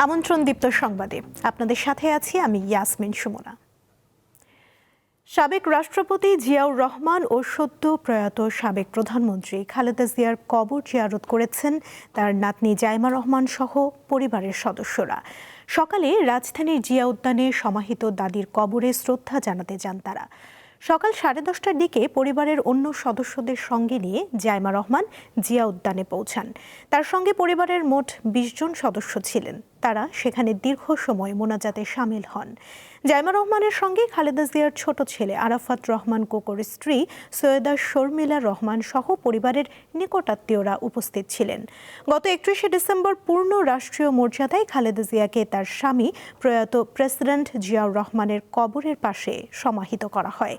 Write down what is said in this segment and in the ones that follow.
আমন্ত্রণ দীপ্ত সংবাদে আপনাদের সাথে আছি আমি ইয়াসমিন সুমনা। সাবেক রাষ্ট্রপতি জিয়াউর রহমান ও সদ্য প্রয়াত সাবেক প্রধানমন্ত্রী খালেদা জিয়ার কবর জিয়ারত করেছেন তার নাতনি জাইমা রহমান সহ পরিবারের সদস্যরা। সকালে রাজধানীর জিয়া উদ্যানে সমাহিত দাদির কবরে শ্রদ্ধা জানাতে যান তারা। সকাল 10:30টার দিকে পরিবারের অন্য সদস্যদের সঙ্গে নিয়ে জাইমা রহমান জিয়া উদ্যানে পৌঁছান। তার সঙ্গে পরিবারের মোট 20 জন সদস্য ছিলেন। তারা সেখানে দীর্ঘ সময় মোনাজাতে শামিল হন। জাইমা রহমানের সঙ্গে খালেদা জিয়ার ছোট ছেলে আরাফাত রহমান কোকোর স্ত্রী সৈয়দা শর্মিলা রহমান সহ পরিবারের নিকটাত্মীয়রা উপস্থিত ছিলেন। গত 31শে ডিসেম্বর পূর্ণ রাষ্ট্রীয় মর্যাদায় খালেদা জিয়াকে তার স্বামী প্রয়াত প্রেসিডেন্ট জিয়াউর রহমানের কবরের পাশে সমাহিত করা হয়।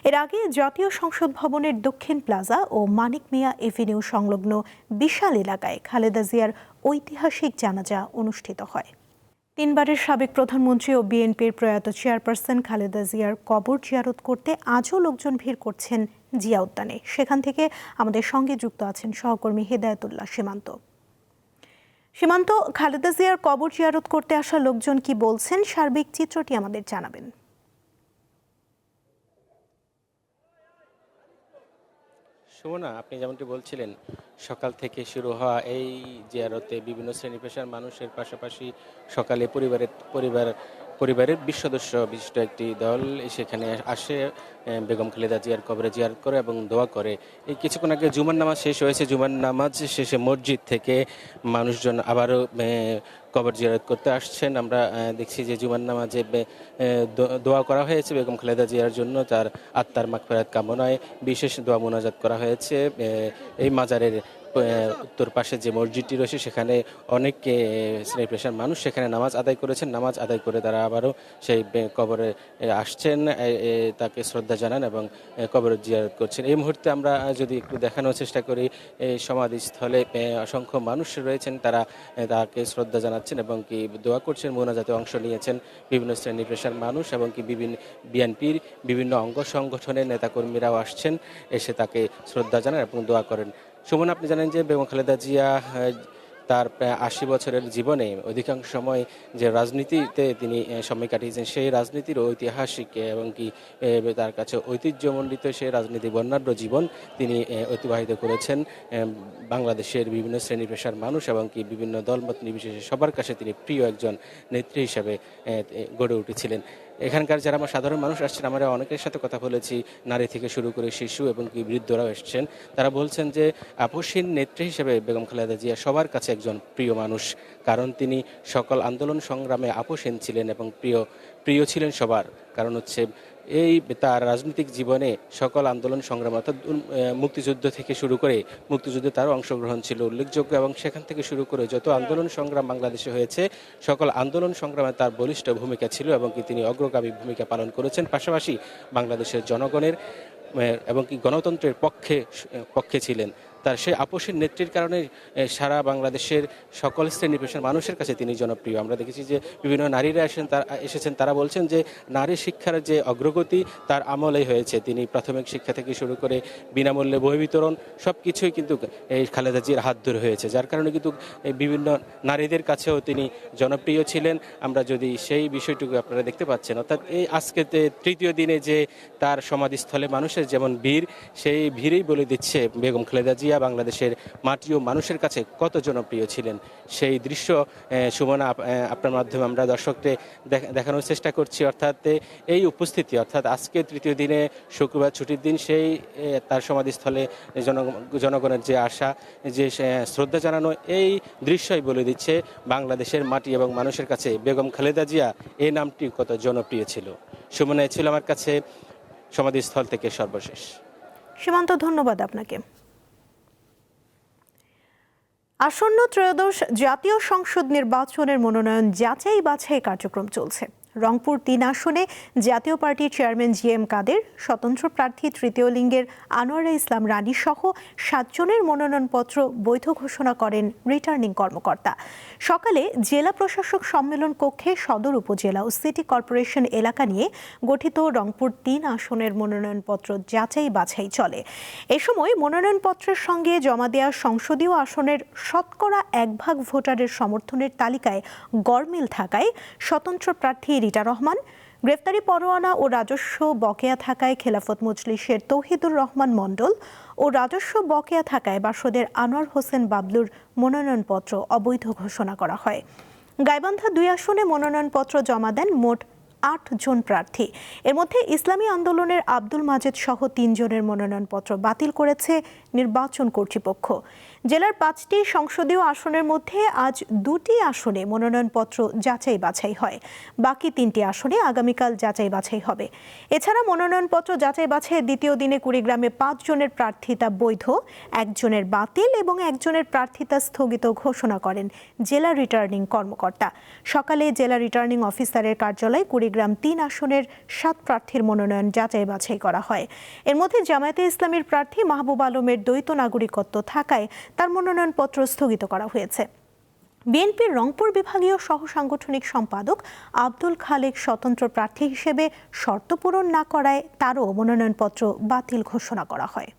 এর আগে জাতীয় সংসদ ভবনের দক্ষিণ প্লাজা ও মানিক মিয়া এভিনিউ সংলগ্ন বিশাল এলাকায় খালেদা জিয়ার ঐতিহাসিক জানাজা অনুষ্ঠিত হয়। 3 বারের সাবেক প্রধানমন্ত্রী ও বিএনপির প্রয়াত চেয়ারপারসন খালেদা জিয়ার কবর জিয়ারত করতে আজও লোকজন ভিড় করছেন জিয়া উদ্যানে। সেখান থেকে আমাদের সঙ্গে যুক্ত আছেন সহকর্মী হেদায়েতুল্লাহ সীমান্ত। খালেদা জিয়ার কবর জিয়ারত করতে আসা লোকজন কি বলছেন, সার্বিক চিত্রটি আমাদের জানাবেন। সুমনা, আপনি যেমনটি বলছিলেন, সকাল থেকে শুরু হওয়া এই জিয়ারতে বিভিন্ন শ্রেণী পেশার মানুষের পাশাপাশি সকালে পরিবারের 20 সদস্য বিশিষ্ট একটি দল সেখানে আসে, বেগম খালেদা জিয়ার কবরে জিয়ারত করে এবং দোয়া করে। এই কিছুক্ষণ আগে জুমার নামাজ শেষ হয়েছে। জুমার নামাজ শেষে মসজিদ থেকে মানুষজন আবারও কবর জিয়ারত করতে আসছেন। আমরা দেখছি যে জুমার নামাজে দোয়া করা হয়েছে বেগম খালেদা জিয়ার জন্য, তার আত্মার মাগফিরাত কামনায় বিশেষ দোয়া মোনাজাত করা হয়েছে। এই মাজারের উত্তর পাশে যে মসজিদটি রয়েছে সেখানে অনেক শ্রেণী পেশার মানুষ সেখানে নামাজ আদায় করেছেন। নামাজ আদায় করে তারা আবারও সেই কবরে আসছেন, তাকে শ্রদ্ধা জানান এবং কবর জিয়ারত করছেন। এই মুহূর্তে আমরা যদি একটু দেখানোর চেষ্টা করি, সমাধিস্থলে অসংখ্য মানুষ রয়েছেন, তারা তাকে শ্রদ্ধা জানাচ্ছেন এবং কি দোয়া করছেন, মোনাজাতে অংশ নিয়েছেন বিভিন্ন শ্রেণী পেশার মানুষ এবং কি বিএনপির বিভিন্ন অঙ্গ সংগঠনের নেতাকর্মীরাও আসছেন, এসে তাকে শ্রদ্ধা জানান এবং দোয়া করেন। সুমন, আপনি জানেন যে বেগম খালেদা জিয়া তার প্রায় 80 বছরের জীবনে অধিকাংশ সময় যে রাজনীতিতে তিনি সময় কাটিয়েছেন, সেই রাজনীতির ঐতিহাসিক এবং কি তার কাছে ঐতিহ্যমণ্ডিত সেই রাজনীতি বর্ণাঢ্য জীবন তিনি অতিবাহিত করেছেন। বাংলাদেশের বিভিন্ন শ্রেণী পেশার মানুষ এবং কি বিভিন্ন দলমত নির্বিশেষে সবার কাছে তিনি প্রিয় একজন নেত্রী হিসেবে গড়ে উঠেছিলেন। এখানকার যারা আমার সাধারণ মানুষ আসছেন, আমরা অনেকের সাথে কথা বলেছি, নারী থেকে শুরু করে শিশু এবং কি বৃদ্ধরাও এসছেন। তারা বলছেন যে আপসহীন নেত্রী হিসেবে বেগম খালেদা জিয়া সবার কাছে একজন প্রিয় মানুষ, কারণ তিনি সকল আন্দোলন সংগ্রামে আপসহীন ছিলেন এবং প্রিয় ছিলেন সবার। কারণ হচ্ছে এই তার রাজনৈতিক জীবনে সকল আন্দোলন সংগ্রাম, অর্থাৎ মুক্তিযুদ্ধ থেকে শুরু করে মুক্তিযুদ্ধে তারও অংশগ্রহণ ছিল উল্লেখযোগ্য এবং সেখান থেকে শুরু করে যত আন্দোলন সংগ্রাম বাংলাদেশে হয়েছে সকল আন্দোলন সংগ্রামে তার বলিষ্ঠ ভূমিকা ছিল এবং কি তিনি অগ্রগামী ভূমিকা পালন করেছেন। পাশাপাশি বাংলাদেশের জনগণের এবং কি গণতন্ত্রের পক্ষে ছিলেন। তার সেই আপসীন নেত্রীর কারণে সারা বাংলাদেশের সকল শ্রেণী পেশার মানুষের কাছে তিনি জনপ্রিয়। আমরা দেখেছি যে বিভিন্ন নারীরা এসেছেন, তারা বলছেন যে নারী শিক্ষার যে অগ্রগতি তার আমলেই হয়েছে। তিনি প্রাথমিক শিক্ষা থেকে শুরু করে বিনামূল্যে বই বিতরণ সব কিছুই কিন্তু এই খালেদা জিয়ার হাত ধরে হয়েছে, যার কারণে কিন্তু বিভিন্ন নারীদের কাছেও তিনি জনপ্রিয় ছিলেন। আমরা যদি সেই বিষয়টুকু আপনারা দেখতে পাচ্ছেন, অর্থাৎ এই আজকে তৃতীয় দিনে যে তার সমাধিস্থলে মানুষের যেমন ভিড়, সেই ভিড়েই বলে দিচ্ছে বেগম খালেদা জিয়া বাংলাদেশের মাটি ও মানুষের কাছে কত জনপ্রিয় ছিলেন। সেই দৃশ্য সুমনা আপনার মাধ্যমে আমরা দর্শককে দেখানোর চেষ্টা করছি। অর্থাৎ এই উপস্থিতি, অর্থাৎ আজকে তৃতীয় দিনে শুক্রবার ছুটির দিন, সেই তার সমাধিস্থলে জনগণের যে আশা, যে শ্রদ্ধা জানানো, এই দৃশ্যই বলে দিচ্ছে বাংলাদেশের মাটি এবং মানুষের কাছে বেগম খালেদা জিয়া এই নামটি কত জনপ্রিয় ছিল। সুমনা, ছিল আমার কাছে সমাধিস্থল থেকে সর্বশেষ। সীমান্ত, ধন্যবাদ আপনাকে। আসন্ন ত্রয়োদশ জাতীয় সংসদ নির্বাচনের মনোনয়ন যাচাই বাছাই কার্যক্রম চলছে। রংপুর ৩ আসনে জাতীয় পার্টির চেয়ারম্যান GM কাদের, স্বতন্ত্র প্রার্থী তৃতীয় লিঙ্গের আনোয়ারা ইসলাম রানী সহ 7 জনের মনোনয়নপত্র বৈধ ঘোষণা করেন রিটার্নিং কর্মকর্তা। সকালে জেলা প্রশাসক সম্মেলন কক্ষে সদর উপজেলা ও সিটি কর্পোরেশন এলাকা নিয়ে গঠিত রংপুর ৩ আসনের মনোনয়নপত্র যাচাই বাছাই চলে। এ সময় মনোনয়নপত্রের সঙ্গে জমা দেওয়া সংসদীয় আসনের শতকরা 1 ভাগ ভোটারের সমর্থনের তালিকায় গড়মিল থাকায় স্বতন্ত্র প্রার্থী রিটা রহমান, গ্রেফতারি পরোয়ানা ও রাজস্ব বকেয়া থাকায় খেলাফত মজলিসের তৌহিদুর রহমান মণ্ডল ও রাজস্ব বকেয়া থাকায় বাসদের আনোয়ার হোসেন বাবলুর মনোনয়নপত্র অবৈধ ঘোষণা করা হয়। গাইবান্ধা 2 আসনে মনোনয়নপত্র জমা দেন মোট 8 জন প্রার্থী। এর মধ্যে ইসলামী আন্দোলনের আব্দুল মাজেদ সহ 3 জনের মনোনয়নপত্র বাতিল করেছে নির্বাচন কর্তৃপক্ষ। জেলার 5টি সংসদীয় আসনের মধ্যে আজ 2টি আসনে মনোনয়নপত্র যাচাই বাছাই হয়। বাকি 3টি আসনে আগামীকাল যাচাই বাছাই হবে। এছাড়া মনোনয়নপত্র যাচাই বাছাইয়ের দ্বিতীয় দিনে কুড়িগ্রামে 5 জনের প্রার্থিতা বৈধ, 1 জনের বাতিল এবং 1 জনের প্রার্থিতা স্থগিত ঘোষণা করেন জেলা রিটার্নিং কর্মকর্তা। সকালে জেলা রিটার্নিং অফিসারের কার্যালয়ে কুড়িগ্রাম 3 আসনের 7 প্রার্থীর মনোনয়ন যাচাই বাছাই করা হয়। এর মধ্যে জামায়াতে ইসলামীর প্রার্থী মাহবুব আলমের দ্বৈত নাগরিকত্ব থাকায় তার মনোনয়নপত্র স্থগিত করা হয়েছে। বিএনপির রংপুর বিভাগীয় সহ সাংগঠনিক সম্পাদক আব্দুল খালেক স্বতন্ত্র প্রার্থী হিসেবে শর্ত পূরণ না করায় তারও মনোনয়নপত্র বাতিল ঘোষণা করা হয়।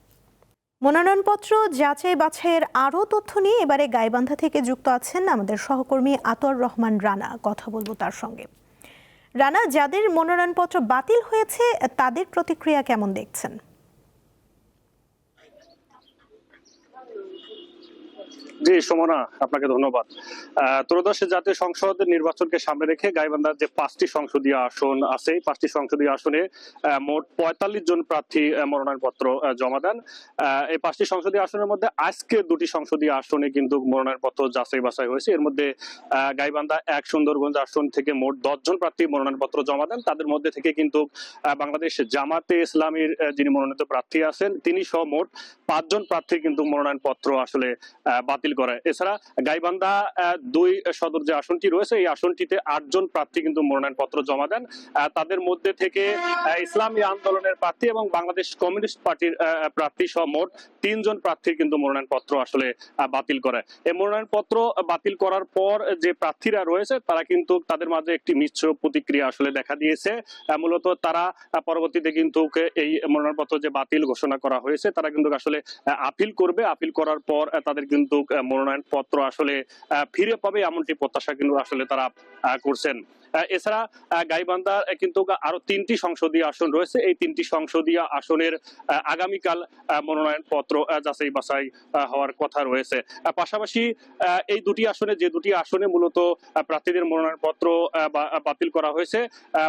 মনোনয়নপত্র যাচাই বাছাইয়ের আরও তথ্য নিয়ে এবারে গাইবান্ধা থেকে যুক্ত আছেন আমাদের সহকর্মী আতর রহমান রানা। কথা বলবো তার সঙ্গে। রানা, যাদের মনোনয়নপত্র বাতিল হয়েছে তাদের প্রতিক্রিয়া কেমন দেখছেন? জি সুমনা, আপনাকে ধন্যবাদ। ত্রয়োদশ জাতীয় সংসদ নির্বাচনকে সামনে রেখে গাইবান্ধার যে 5টি সংসদীয় আসন আছে, 5টি সংসদীয় আসনে মোট 45 জন প্রার্থী মনোনয়নপত্র জমা দেন। এই 5টি সংসদীয় আসনের মধ্যে আজকে 2টি সংসদীয় আসনে কিন্তু মনোনয়নপত্র যাচাই বাছাই হয়েছে। এর মধ্যে গাইবান্ধা 1 সুন্দরগঞ্জ আসন থেকে মোট 10 জন প্রার্থী মনোনয়নপত্র জমা দেন। তাদের মধ্যে থেকে কিন্তু বাংলাদেশ জামাতে ইসলামীর যিনি মনোনীত প্রার্থী আছেন তিনি সহ মোট 5 জন প্রার্থী কিন্তু মনোনয়নপত্র আসলে বাতিল করে। এছাড়া গাইবান্ধা 2 সদর যে আসনটি রয়েছে এই আসনটিতে 8 জন প্রার্থী কিন্তু মনোনয়নপত্র জমা দেন। তাদের মধ্যে থেকে ইসলামী আন্দোলনের প্রার্থী এবং বাংলাদেশ কমিউনিস্ট পার্টির প্রার্থী সহ মোট 3 জন প্রার্থীর কিন্তু মনোনয়নপত্র আসলে বাতিল করে। এই মনোনয়নপত্র বাতিল করার পর যে প্রার্থীরা রয়েছে তারা কিন্তু তাদের মাঝে একটি মিশ্র প্রতিক্রিয়া আসলে দেখা দিয়েছে। মূলত তারা পরবর্তীতে কিন্তু এই মনোনয়নপত্র যে বাতিল ঘোষণা করা হয়েছে তারা কিন্তু আসলে আপিল করবে। আপিল করার পর তাদের কিন্তু মনোনয়নপত্র আসলে ফিরে পাবে এমনটি প্রত্যাশা কিন্তু আসলে তারা করছেন। এছাড়া গাইবান্ধার কিন্তু আরো 3টি সংসদীয় আসন রয়েছে। এই 3টি সংসদীয় আসনের আগামীকাল মনোনয়নপত্র যাচাই বাছাই হওয়ার কথা রয়েছে। পাশাপাশি এই 2টি আসনে যে 2টি আসনে মূলত প্রার্থীদের মনোনয়নপত্র বাতিল করা হয়েছে,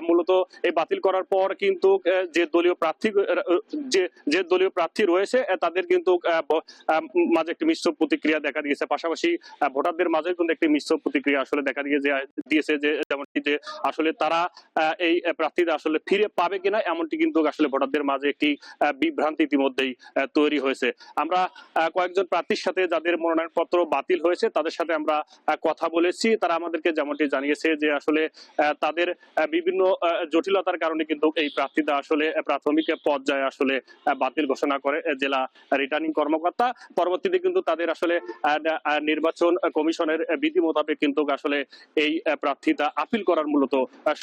মূলত এই বাতিল করার পর কিন্তু যে দলীয় প্রার্থী রয়েছে তাদের কিন্তু মাঝে একটি মিশ্র প্রতিক্রিয়া দেখা দিয়েছে। পাশাপাশি ভোটারদের মাঝে কিন্তু একটি মিশ্র প্রতিক্রিয়া আসলে দেখা দিয়েছে যে যেমনটি যে আসলে তারা এই প্রার্থীরা আসলে ফিরে পাবে কিনা এমনটি কিন্তু আসলে ভোটারদের মাঝে একটি বিভ্রান্তি ইতিমধ্যেই তৈরি হয়েছে। আমরা কয়েকজন প্রার্থীর সাথে যাদের মনোনয়নপত্র বাতিল হয়েছে তাদের সাথে আমরা কথা বলেছি। তারা আমাদেরকে যেমনটি জানিয়েছে যে আসলে তাদের বিভিন্ন জটিলতার কারণে কিন্তু এই প্রার্থীরা আসলে প্রাথমিক পর্যায়ে আসলে বাতিল ঘোষণা করে জেলা রিটার্নিং কর্মকর্তা। পরবর্তীতে কিন্তু তাদের আসলে নির্বাচন কমিশনের বিধি মোতাবেক কিন্তু আসলে এই প্রার্থীতা আপিল করার মূলত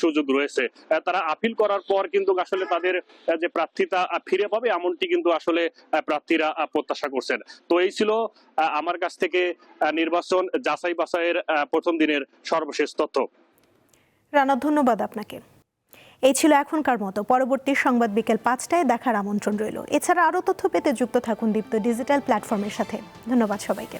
সুযোগ রয়েছে। তারা আপিল করার পর কিন্তু আসলে তাদের যে প্রার্থীতা ফিরে পাবে এমনটি কিন্তু আসলে প্রার্থীরা প্রত্যাশা করছেন। তো এই ছিল আমার কাছ থেকে নির্বাচন যাচাই বাছাইয়ের প্রথম দিনের সর্বশেষ তথ্য। রানা, ধন্যবাদ আপনাকে। এই ছিল এখনকার মতো। পরবর্তী সংবাদ বিকেল 5টায় দেখার আমন্ত্রণ রইল। এছাড়া আরও তথ্য পেতে যুক্ত থাকুন দীপ্ত ডিজিটাল প্ল্যাটফর্মের সাথে। ধন্যবাদ সবাইকে।